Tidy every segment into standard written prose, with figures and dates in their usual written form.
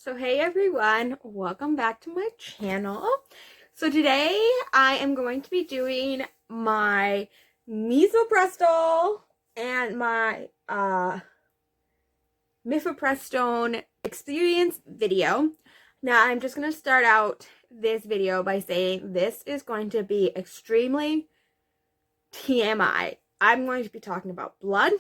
So hey everyone, welcome back to my channel. So today I am going to be doing my Misoprostol and my Mifepristone experience video. Now I'm just going to start out this video by saying this is going to be extremely TMI. I'm going to be talking about blood.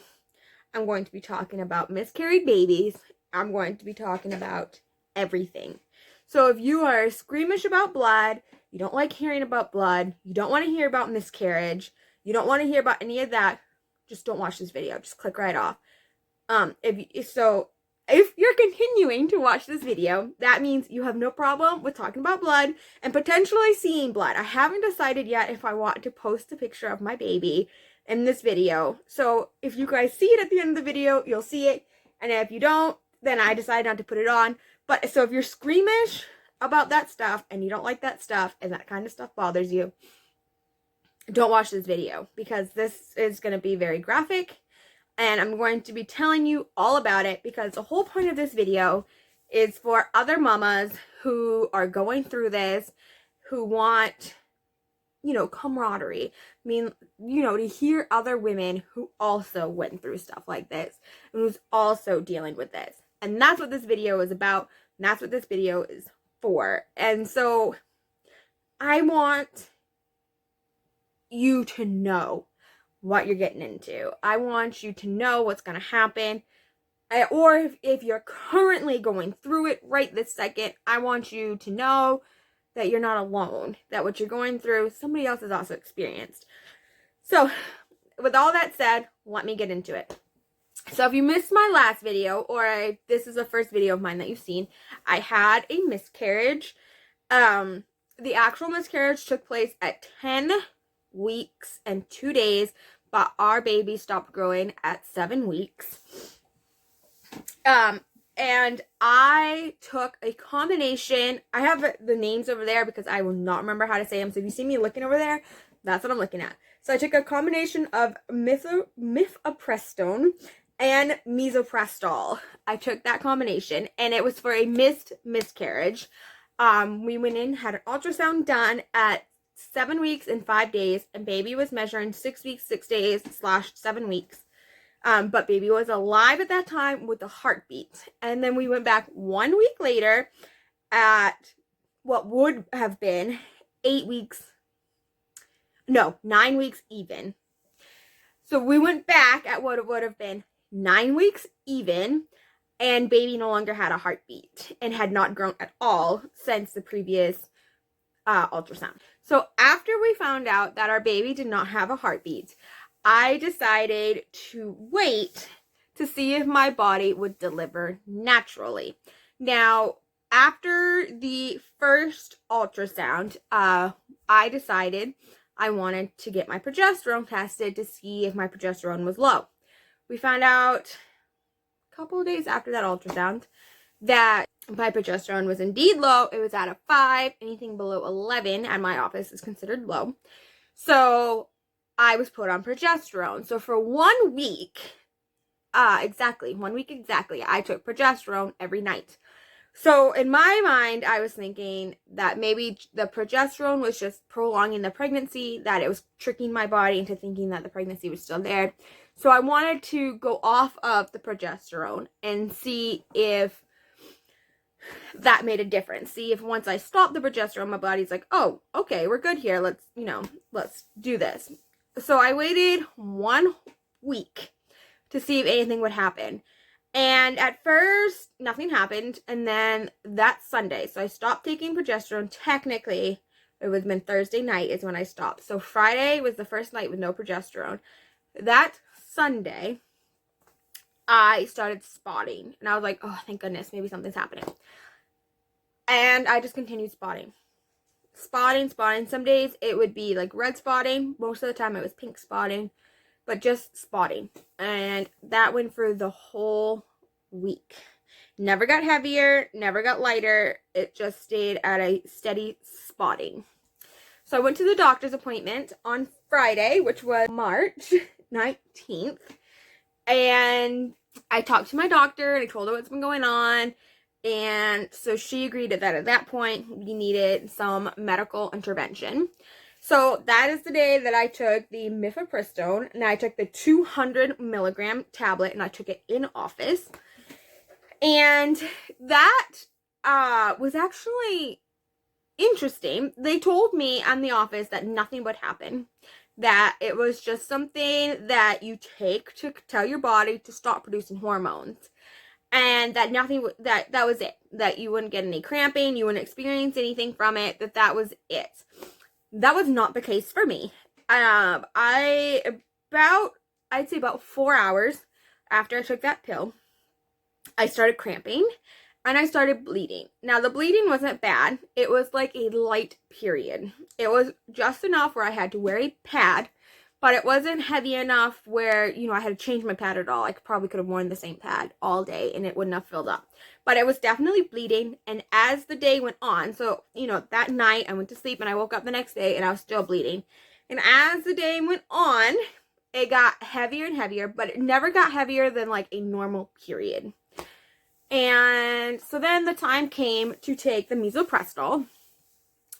I'm going to be talking about miscarried babies. I'm going to be talking about everything. So if you are squeamish about blood, you don't like hearing about blood, you don't want to hear about miscarriage, you don't want to hear about any of that, just don't watch this video. Just click right off. If you're continuing to watch this video, that means you have no problem with talking about blood and potentially seeing blood. I haven't decided yet if I want to post a picture of my baby in this video. So if you guys see it at the end of the video, you'll see it. And if you don't, then I decide not to put it on. But so if you're squeamish about that stuff and you don't like that stuff and that kind of stuff bothers you, don't watch this video because this is going to be very graphic. And I'm going to be telling you all about it because the whole point of this video is for other mamas who are going through this, who want, camaraderie. I mean, to hear other women who also went through stuff like this and who's also dealing with this. And that's what this video is about. And that's what this video is for. And so I want you to know what you're getting into. I want you to know what's going to happen. Or if you're currently going through it right this second, I want you to know that you're not alone, that what you're going through, somebody else has also experienced. So, with all that said, let me get into it. So, if you missed my last video, or this is the first video of mine that you've seen, I had a miscarriage. The actual miscarriage took place at 10 weeks and 2 days, but our baby stopped growing at 7 weeks. And I took a combination. I have the names over there because I will not remember how to say them. So if you see me looking over there, that's what I'm looking at. So I took a combination of Mifepristone and Misoprostol. I took that combination, and it was for a miscarriage. We went in, had an ultrasound done at 7 weeks and 5 days, and baby was measuring 6 weeks, 6 days / 7 weeks. But baby was alive at that time with a heartbeat. And then we went back 1 week later at what would have been 9 weeks even. So we went back at what it would have been 9 weeks even, and baby no longer had a heartbeat and had not grown at all since the previous ultrasound. So after we found out that our baby did not have a heartbeat, I decided to wait to see if my body would deliver naturally. Now, after the first ultrasound, I decided I wanted to get my progesterone tested to see if my progesterone was low. We found out a couple of days after that ultrasound that my progesterone was indeed low. It was at a 5. Anything below 11 at my office is considered low. So I was put on progesterone. So for 1 week, exactly, I took progesterone every night. So in my mind, I was thinking that maybe the progesterone was just prolonging the pregnancy, that it was tricking my body into thinking that the pregnancy was still there. So I wanted to go off of the progesterone and see if that made a difference. See if once I stopped the progesterone, my body's like, oh, okay, we're good here. Let's do this. So I waited 1 week to see if anything would happen. And at first, nothing happened. And then that Sunday, so I stopped taking progesterone. Technically, it would have been Thursday night is when I stopped. So Friday was the first night with no progesterone. That Sunday, I started spotting. And I was like, oh, thank goodness, maybe something's happening. And I just continued spotting. Some days it would be like red spotting. Most of the time it was pink spotting, but just spotting. And that went for the whole week. Never got heavier, never got lighter. It just stayed at a steady spotting. So I went to the doctor's appointment on Friday, which was March 19th. And I talked to my doctor and I told her what's been going on. And so she agreed that at that point we needed some medical intervention. So that is the day that I took the Mifepristone, and I took the 200 milligram tablet, and I took it in office. And that was actually interesting. They told me in the office that nothing would happen, that it was just something that you take to tell your body to stop producing hormones, and that nothing that was it, that you wouldn't get any cramping, you wouldn't experience anything from it, that was it. That was not the case for me. I'd say about 4 hours after I took that pill, I started cramping and I started bleeding. Now, the bleeding wasn't bad. It was like a light period. It was just enough where I had to wear a pad, but it wasn't heavy enough where, I had to change my pad at all. I probably could have worn the same pad all day and it wouldn't have filled up. But it was definitely bleeding. And as the day went on, so, that night I went to sleep and I woke up the next day and I was still bleeding. And as the day went on, it got heavier and heavier, but it never got heavier than like a normal period. And so then the time came to take the Misoprostol,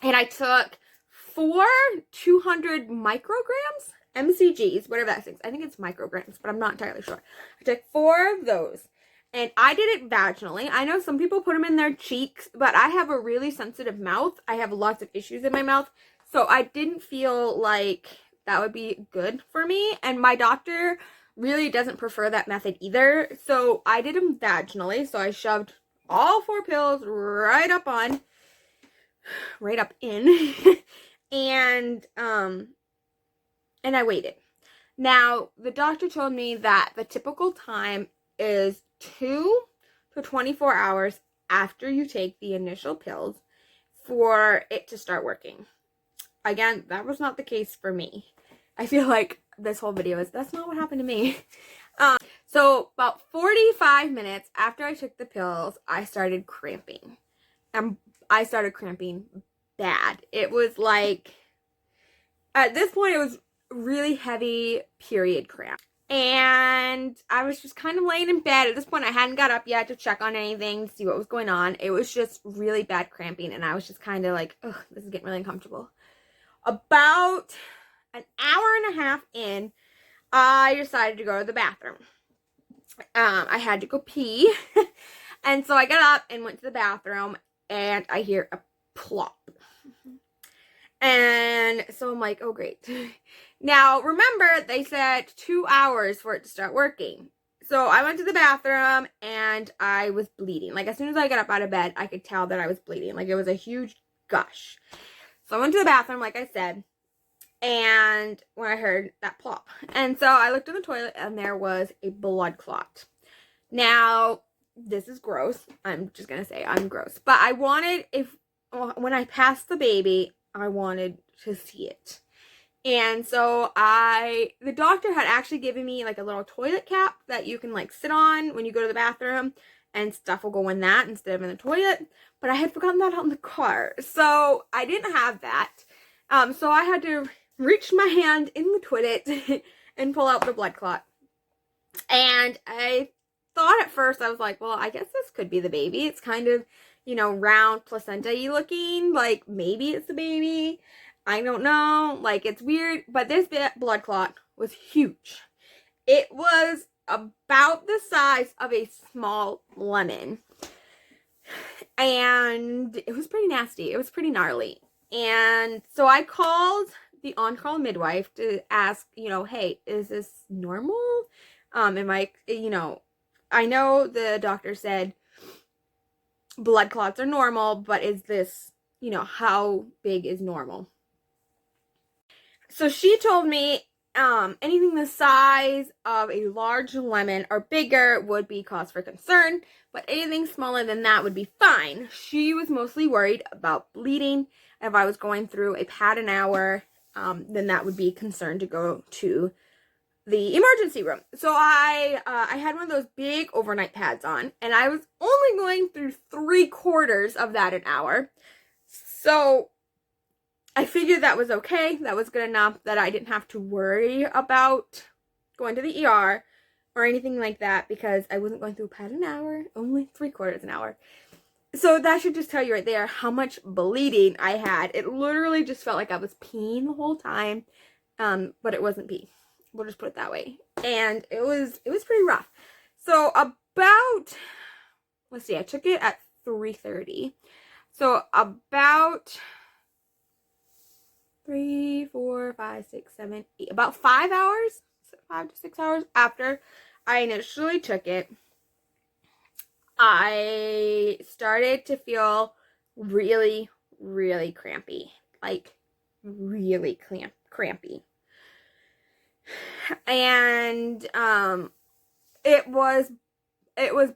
and I took 4 200 micrograms, mcgs, whatever that is. I think it's micrograms, but I'm not entirely sure. I took 4 of those, and I did it vaginally. I know some people put them in their cheeks, but I have a really sensitive mouth. I have lots of issues in my mouth, so I didn't feel like that would be good for me, and my doctor really doesn't prefer that method either. So I did them vaginally. So I shoved all 4 pills right up in, and I waited. Now, the doctor told me that the typical time is 2 to 24 hours after you take the initial pills for it to start working. Again, that was not the case for me. I feel like this whole video that's not what happened to me. So about 45 minutes after I took the pills, I started cramping. And I started cramping bad. It was like, at this point, it was really heavy period cramp. And I was just kind of laying in bed. At this point, I hadn't got up yet to check on anything, to see what was going on. It was just really bad cramping. And I was just kind of like, ugh, this is getting really uncomfortable. About an hour and a half in, I decided to go to the bathroom. I had to go pee. And so I got up and went to the bathroom, and I hear a plop. And so I'm like, oh, great. Now, remember, they said 2 hours for it to start working. So I went to the bathroom, and I was bleeding. Like, as soon as I got up out of bed, I could tell that I was bleeding. Like, it was a huge gush. So I went to the bathroom, like I said, and when I heard that plop. And so I looked in the toilet, and there was a blood clot. Now, this is gross. I'm just going to say I'm gross. But I wanted, when I passed the baby, I wanted to see it. And so the doctor had actually given me like a little toilet cap that you can like sit on when you go to the bathroom, and stuff will go in that instead of in the toilet. But I had forgotten that out in the car. So I didn't have that. So I had to reach my hand in the toilet and pull out the blood clot. And I thought at first, I was like, well, I guess this could be the baby. It's kind of, round placenta-y looking. Like, maybe it's the baby. I don't know. Like, it's weird. But this blood clot was huge. It was about the size of a small lemon. And it was pretty nasty. It was pretty gnarly. And so I called the on-call midwife to ask, hey, is this normal? Am I, I know the doctor said blood clots are normal, but is this, how big is normal? So she told me anything the size of a large lemon or bigger would be cause for concern, but anything smaller than that would be fine. She was mostly worried about bleeding. If I was going through a pad an hour, then that would be concern to go to the emergency room. So I had one of those big overnight pads on, and I was only going through 3/4 of that an hour. So I figured that was okay. That was good enough that I didn't have to worry about going to the ER. or anything like that because I wasn't going through a pad an hour, only 3/4 an hour. So that should just tell you right there how much bleeding I had. It literally just felt like I was peeing the whole time, but it wasn't pee. We'll just put it that way. And it was pretty rough. So about, let's see, I took it at 3:30. So about 3, 4, 5, 6, 7, 8, about 5 hours, 5 to 6 hours after I initially took it, I started to feel really, really crampy. Like, really crampy. And it was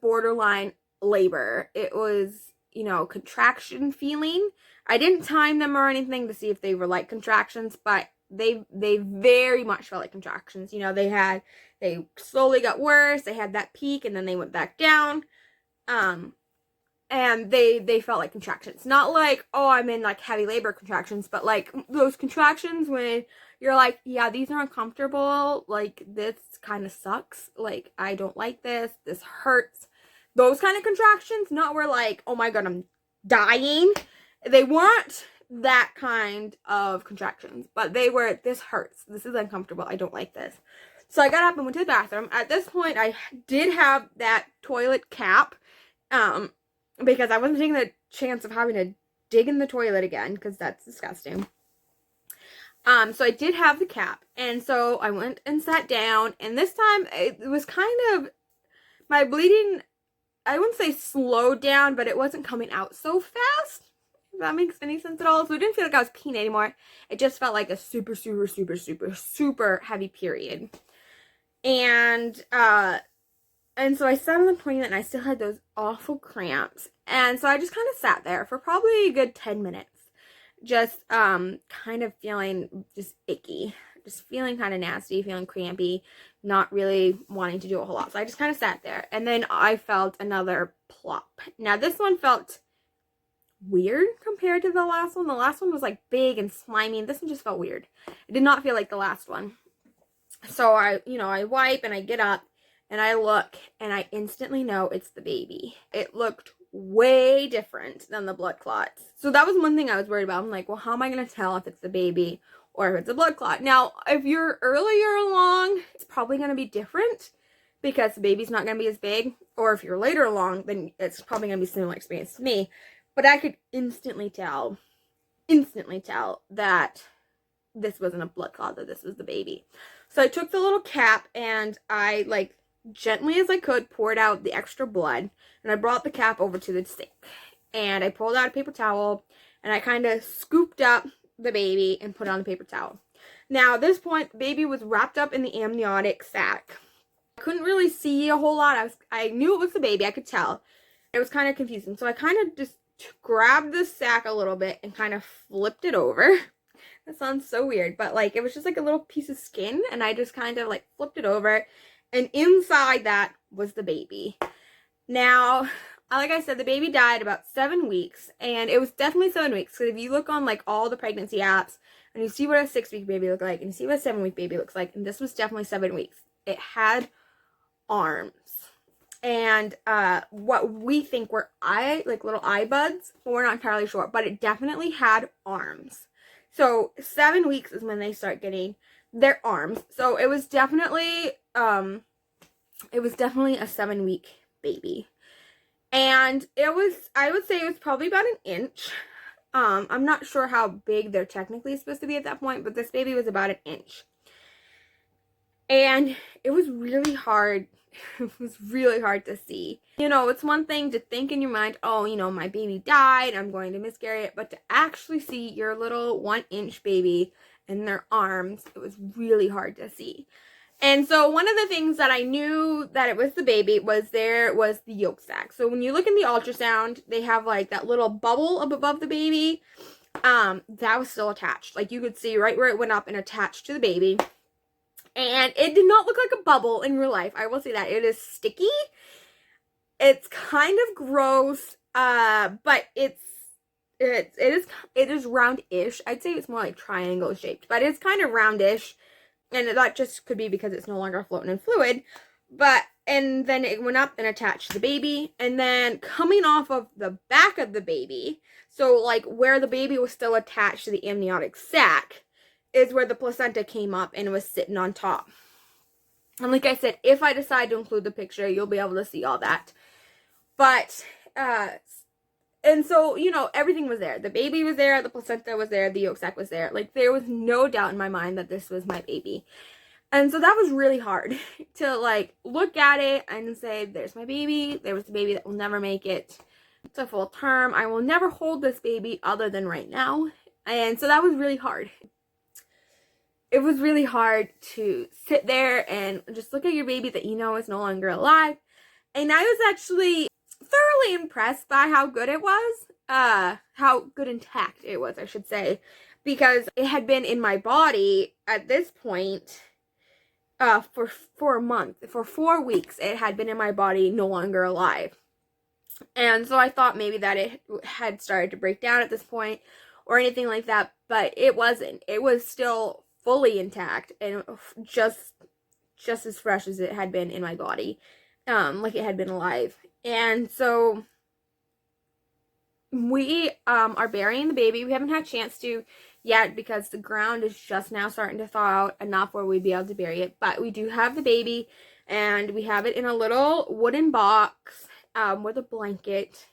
borderline labor. It was, you know, contraction feeling. I didn't time them or anything to see if they were like contractions, but they very much felt like contractions. You know, they slowly got worse. They had that peak and then they went back down. And they felt like contractions. Not like, oh, I'm in like heavy labor contractions, but like those contractions when you're like, yeah, these are uncomfortable, like this kind of sucks, like I don't like this hurts. Those kind of contractions, not where like, oh my god, I'm dying. They weren't that kind of contractions, but they were, this hurts, this is uncomfortable, I don't like this. So I got up and went to the bathroom. At this point, I did have that toilet cap, because I wasn't taking the chance of having to dig in the toilet again, because that's disgusting. So I did have the cap, and so I went and sat down, and this time it was kind of, my bleeding, I wouldn't say slowed down, but it wasn't coming out so fast, if that makes any sense at all. So it didn't feel like I was peeing anymore. It just felt like a super, super, super, super, super heavy period. And so I sat on the toilet and I still had those awful cramps. And so I just kind of sat there for probably a good 10 minutes. Just kind of feeling just icky. Just feeling kind of nasty, feeling crampy, not really wanting to do a whole lot. So I just kind of sat there. And then I felt another plop. Now this one felt weird compared to the last one. The last one was like big and slimy. And this one just felt weird. It did not feel like the last one. So I wipe and I get up. And I look, and I instantly know it's the baby. It looked way different than the blood clots. So that was one thing I was worried about. I'm like, well, how am I going to tell if it's the baby or if it's a blood clot? Now, if you're earlier along, it's probably going to be different because the baby's not going to be as big. Or if you're later along, then it's probably going to be a similar experience to me. But I could instantly tell that this wasn't a blood clot, that this was the baby. So I took the little cap and I, like, gently as I could, poured out the extra blood, and I brought the cap over to the sink, and I pulled out a paper towel, and I kind of scooped up the baby and put it on the paper towel. Now, at this point, the baby was wrapped up in the amniotic sac. I couldn't really see a whole lot. I knew it was the baby, I could tell. It was kind of confusing, so I kind of just grabbed the sac a little bit and kind of flipped it over. That sounds so weird, but like, it was just like a little piece of skin, and I just kind of like flipped it over. And inside that was the baby. Now, like I said, the baby died about 7 weeks. And it was definitely 7 weeks. Because if you look on like all the pregnancy apps and you see what a 6-week baby looks like and you see what a 7-week baby looks like, and this was definitely 7 weeks. It had arms. And what we think were like little eye buds, but we're not entirely sure. But it definitely had arms. So 7 weeks is when they start getting their arms. So it was definitely a 7-week baby. And it was, I would say it was probably about an inch. I'm not sure how big they're technically supposed to be at that point, but this baby was about an inch. And it was really hard. It was really hard to see. You know, it's one thing to think in your mind, oh, you know, my baby died, I'm going to miscarry it, but to actually see your little 1-inch baby in their arms, it was really hard to see. And so one of the things that I knew that it was the baby was there was the yolk sac. So when you look in the ultrasound, they have like that little bubble up above the baby. That was still attached. Like you could see right where it went up and attached to the baby. And it did not look like a bubble in real life. I will say that. It is sticky. It's kind of gross. But it is roundish. I'd say it's more like triangle shaped, but it's kind of roundish. And that just could be because it's no longer floating in fluid. And then it went up and attached to the baby, and then coming off of the back of the baby, so like where the baby was still attached to the amniotic sac, is where the placenta came up and was sitting on top. And like I said, if I decide to include the picture, you'll be able to see all that. But, and so, you know, everything was there. The baby was there, the placenta was there, the yolk sac was there. Like, there was no doubt in my mind that this was my baby. And so that was really hard to, like, look at it and say, there's my baby. There was the baby that will never make it to full term. I will never hold this baby other than right now. And so that was really hard. It was really hard to sit there and just look at your baby that you know is no longer alive. And I was actually thoroughly impressed by how good it was. How good intact it was, I should say. Because it had been in my body at this point for a month. For 4 weeks, it had been in my body, no longer alive. And so I thought maybe that it had started to break down at this point or anything like that. But it wasn't. It was still fully intact and just as fresh as it had been in my body, like it had been alive. And so we are burying the baby. We haven't had a chance to yet because the ground is just now starting to thaw out enough where we'd be able to bury it. But we do have the baby, and we have it in a little wooden box with a blanket.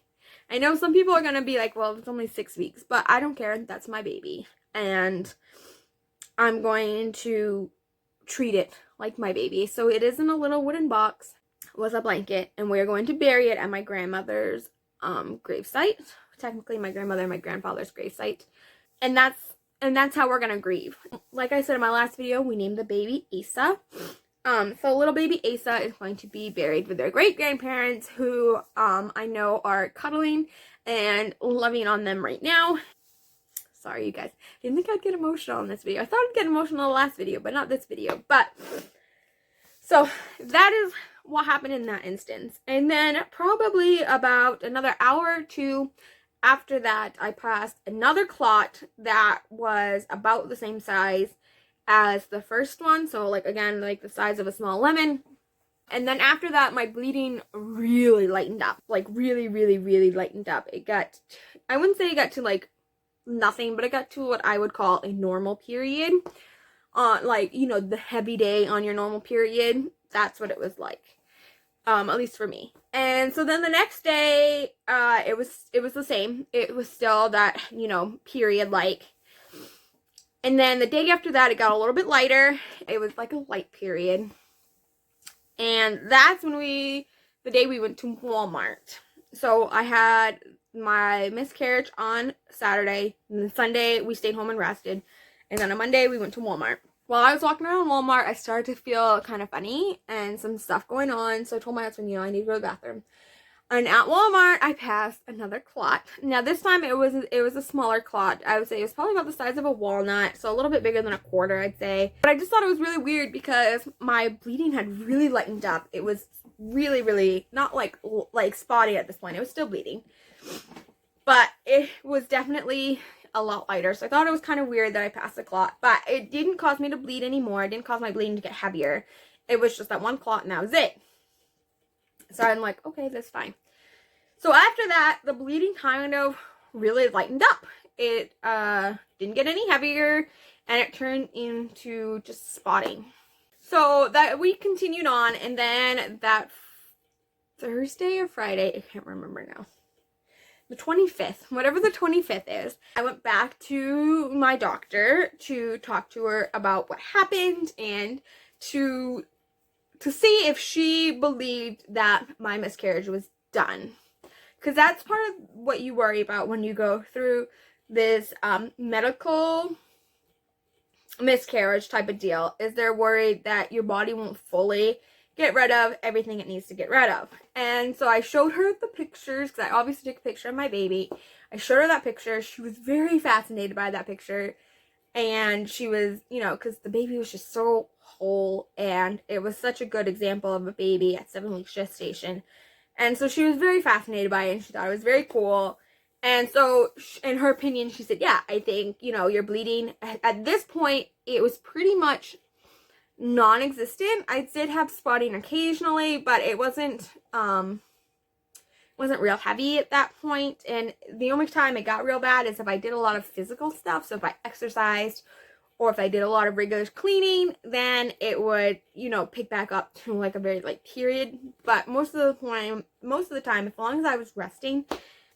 I know some people are going to be like, well, it's only 6 weeks, but I don't care. That's my baby. And I'm going to treat it like my baby. So it is in a little wooden box with a blanket, and we're going to bury it at my grandmother's gravesite. Technically my grandmother and my grandfather's gravesite. And that's how we're going to grieve. Like I said in my last video, we named the baby Asa. So little baby Asa is going to be buried with their great-grandparents, who I know are cuddling and loving on them right now. Sorry, you guys. I didn't think I'd get emotional in this video. I thought I'd get emotional in the last video, but not this video. But, so, that is what happened in that instance. And then, probably about another hour or two after that, I passed another clot that was about the same size as the first one. So, like, again, like the size of a small lemon. And then after that, my bleeding really lightened up. Like, really, really, really lightened up. It got, I wouldn't say it got to, like, nothing, but I got to what I would call a normal period. Like, you know, the heavy day on your normal period. That's what it was like. At least for me. And so then the next day, it was the same. It was still that, you know, period like. And then the day after that, it got a little bit lighter. It was like a light period. And that's when the day we went to Walmart. So I had my miscarriage on Saturday, and then Sunday we stayed home and rested, and then on Monday we went to Walmart. While I was walking around Walmart, I started to feel kind of funny and some stuff going on, so I told my husband, you know, I need to go to the bathroom. And at Walmart, I passed another clot. Now this time it was a smaller clot. I would say it was probably about the size of a walnut, so a little bit bigger than a quarter, I'd say. But I just thought it was really weird because my bleeding had really lightened up. It was really, really not like spotty at this point. It was still bleeding. But it was definitely a lot lighter. So I thought it was kind of weird that I passed the clot. But it didn't cause me to bleed anymore. It didn't cause my bleeding to get heavier. It was just that one clot and that was it. So I'm like, okay, that's fine. So after that, the bleeding kind of really lightened up. It didn't get any heavier, and it turned into just spotting. So that we continued on, and then that Thursday or Friday, I can't remember now. The 25th, whatever the 25th is, I went back to my doctor to talk to her about what happened and to see if she believed that my miscarriage was done. Because that's part of what you worry about when you go through this medical miscarriage type of deal, is they're worried that your body won't fully get rid of everything it needs to get rid of. And so I showed her the pictures, because I obviously took a picture of my baby. I showed her that picture. She was very fascinated by that picture. And she was, you know, because the baby was just so whole, and it was such a good example of a baby at 7 weeks gestation. And so she was very fascinated by it, and she thought it was very cool. And so, in her opinion, she said, yeah, I think, you know, you're bleeding. At this point, it was pretty much non-existent. I did have spotting occasionally, but it wasn't real heavy at that point. And the only time it got real bad is if I did a lot of physical stuff. So if I exercised or if I did a lot of regular cleaning, then it would, you know, pick back up to like a very light period. But most of the time, as long as I was resting,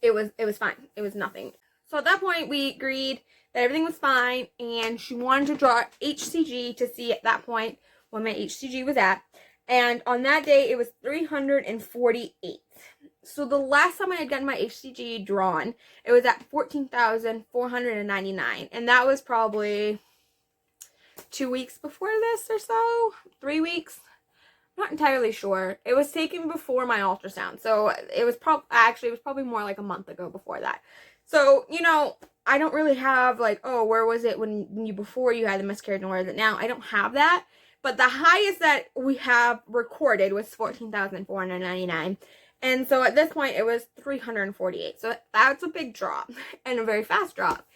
it was fine. It was nothing. So at that point, we agreed that everything was fine, and she wanted to draw HCG to see at that point what my HCG was at. And on that day, it was 348. So the last time I had gotten my HCG drawn, it was at 14,499. And that was probably 2 weeks before this or so, 3 weeks. Not entirely sure. It was taken before my ultrasound. So it was probably more like a month ago before that. So, you know, I don't really have like, oh, where was it before you had the miscarriage and where is it now? I don't have that. But the highest that we have recorded was 14,499. And so at this point, it was 348. So that's a big drop and a very fast drop.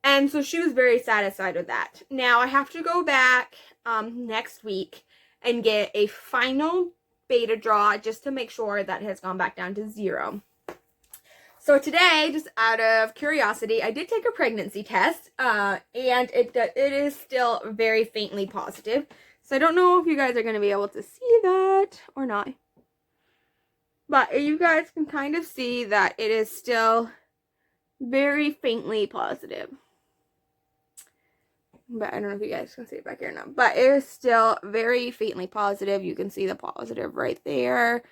And so she was very satisfied with that. Now I have to go back next week and get a final beta draw just to make sure that it has gone back down to 0. So today, just out of curiosity, I did take a pregnancy test, and it is still very faintly positive. So I don't know if you guys are going to be able to see that or not. But you guys can kind of see that it is still very faintly positive. But I don't know if you guys can see it back here now. But it is still very faintly positive. You can see the positive right there.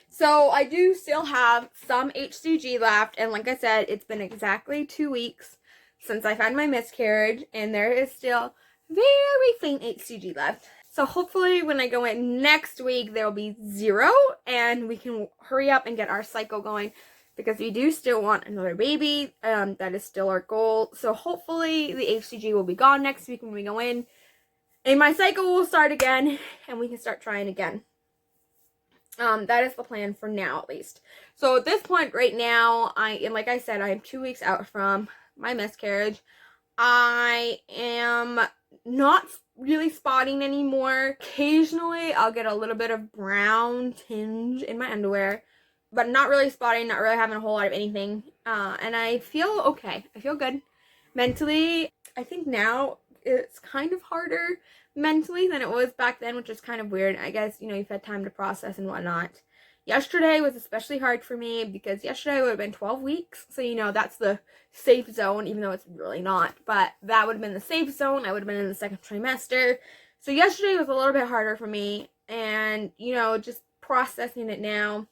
So I do still have some HCG left. And like I said, it's been exactly 2 weeks since I've had my miscarriage. And there is still very faint HCG left. So hopefully when I go in next week, there will be 0. And we can hurry up and get our cycle going. Because we do still want another baby. That is still our goal. So hopefully the HCG will be gone next week when we go in. And my cycle will start again. And we can start trying again. That is the plan for now, at least. So at this point right now, like I said, I am 2 weeks out from my miscarriage. I am not really spotting anymore. Occasionally, I'll get a little bit of brown tinge in my underwear. But not really spotting, not really having a whole lot of anything. And I feel okay. I feel good. Mentally, I think now it's kind of harder mentally than it was back then, which is kind of weird. I guess, you know, you've had time to process and whatnot. Yesterday was especially hard for me because yesterday would have been 12 weeks. So, you know, that's the safe zone, even though it's really not. But that would have been the safe zone. I would have been in the second trimester. So yesterday was a little bit harder for me. And, you know, just processing it now.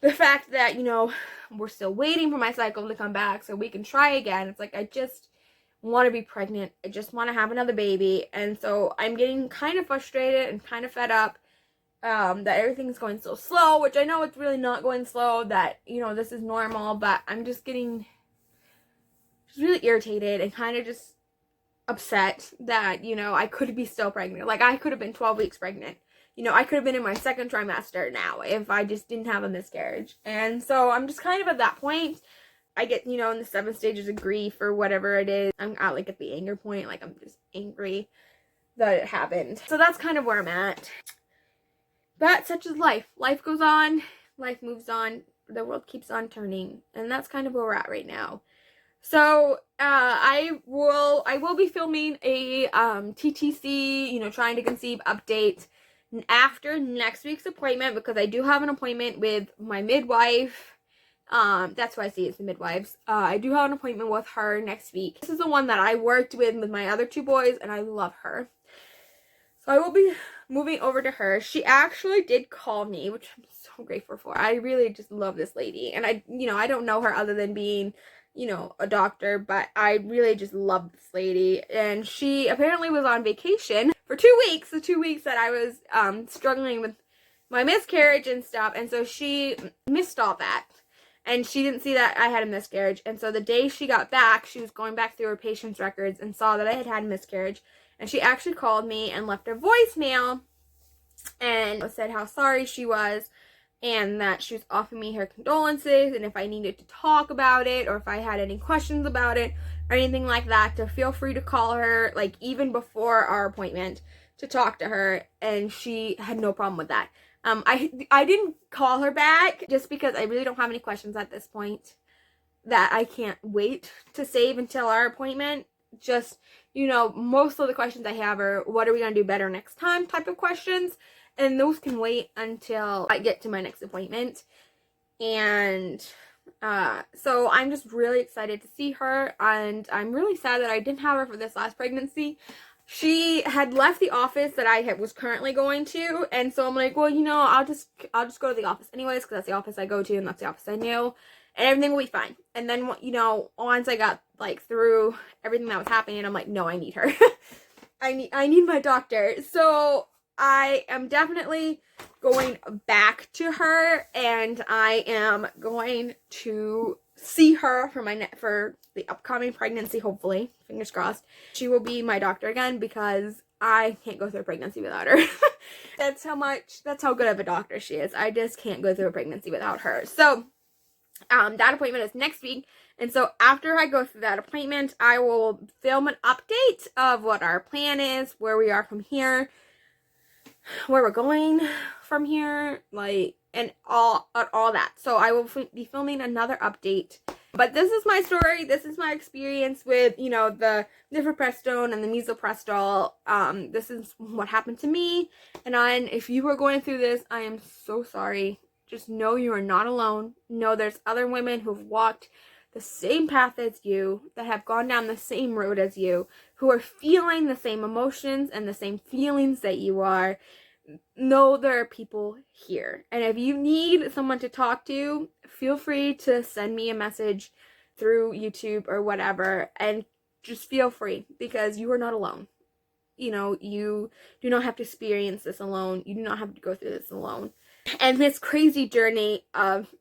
The fact that, you know, we're still waiting for my cycle to come back so we can try again. It's like, I just want to be pregnant. I just want to have another baby. And so I'm getting kind of frustrated and kind of fed up that everything's going so slow, which I know it's really not going slow, that, you know, this is normal, but I'm just getting really irritated and kind of just upset that, you know, I could be still pregnant. Like, I could have been 12 weeks pregnant. You know, I could have been in my second trimester now if I just didn't have a miscarriage. And so I'm just kind of at that point. I get, you know, in the 7 stages of grief or whatever it is. I'm at, like, at the anger point. Like, I'm just angry that it happened. So that's kind of where I'm at. But such is life. Life goes on. Life moves on. The world keeps on turning. And that's kind of where we're at right now. So, I will be filming a TTC, you know, trying to conceive update after next week's appointment, because I do have an appointment with my midwife. That's why I see it's the midwives. I do have an appointment with her next week. This is the one that I worked with my other 2 boys, and I love her. So I will be moving over to her. She actually did call me, which I'm so grateful for. I really just love this lady. And I don't know her other than being, you know, a doctor, but I really just love this lady. And she apparently was on vacation for 2 weeks, the 2 weeks that I was struggling with my miscarriage and stuff. And so she missed all that. And she didn't see that I had a miscarriage. And so the day she got back, she was going back through her patient's records and saw that I had had a miscarriage. And she actually called me and left a voicemail and said how sorry she was and that she was offering me her condolences and if I needed to talk about it or if I had any questions about it. or anything like that, to feel free to call her, like even before our appointment, to talk to her, and she had no problem with that. I didn't call her back just because I really don't have any questions at this point that I can't wait to save until our appointment. Just, you know, most of the questions I have are, what are we going to do better next time type of questions. And those can wait until I get to my next appointment. And so I'm just really excited to see her. And I'm really sad that I didn't have her for this last pregnancy. She had left the office that I was currently going to. And so I'm like, well, you know, I'll just go to the office anyways, because that's the office I go to and that's the office I knew. And everything will be fine. And then, you know, once I got, like, through everything that was happening, I'm like, no, I need her. I need my doctor. So I am definitely going back to her, and I am going to see her for the upcoming pregnancy, hopefully. Fingers crossed. She will be my doctor again, because I can't go through a pregnancy without her. That's how good of a doctor she is. I just can't go through a pregnancy without her. So that appointment is next week, and so after I go through that appointment, I will film an update of what our plan is, where we are from here, where we're going from here, like, and all that. So I will be filming another update. But this is my story. This is my experience with, you know, the Mifepristone and the Misoprostol. This is what happened to me. And if you are going through this, I am so sorry. Just know you are not alone. Know there's other women who've walked the same path as you, that have gone down the same road as you, who are feeling the same emotions and the same feelings that you are. Know there are people here. And if you need someone to talk to, feel free to send me a message through YouTube or whatever, and just feel free, because you are not alone. You know, you do not have to experience this alone. You do not have to go through this alone. And this crazy journey of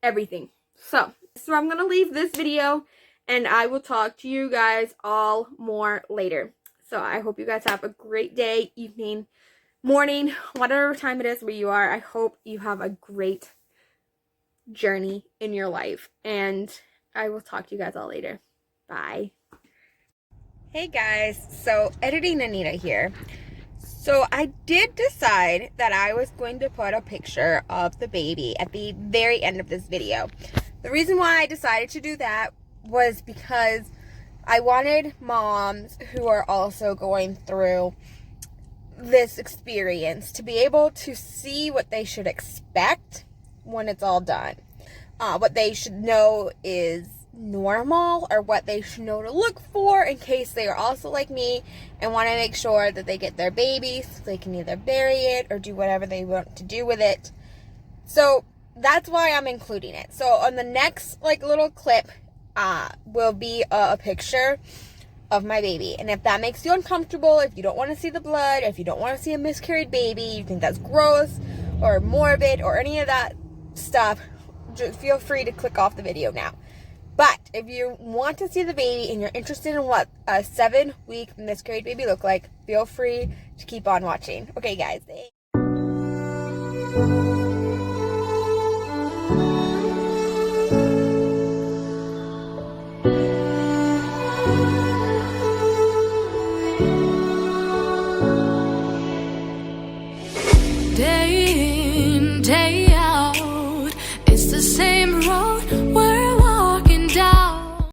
everything. So I'm going to leave this video, and I will talk to you guys all more later. So I hope you guys have a great day, evening, morning, whatever time it is where you are. I hope you have a great journey in your life, and I will talk to you guys all later. Bye. Hey guys, so Editing Anita here. So I did decide that I was going to put a picture of the baby at the very end of this video. The reason why I decided to do that was because I wanted moms who are also going through this experience to be able to see what they should expect when it's all done. What they should know is normal, or what they should know to look for in case they are also like me and want to make sure that they get their baby so they can either bury it or do whatever they want to do with it. So that's why I'm including it. So on the next little clip will be a picture of my baby. And if that makes you uncomfortable, if you don't want to see the blood, if you don't want to see a miscarried baby, you think that's gross or morbid or any of that stuff, just feel free to click off the video now. But if you want to see the baby and you're interested in what a 7-week miscarried baby look like, feel free to keep on watching. Okay, guys.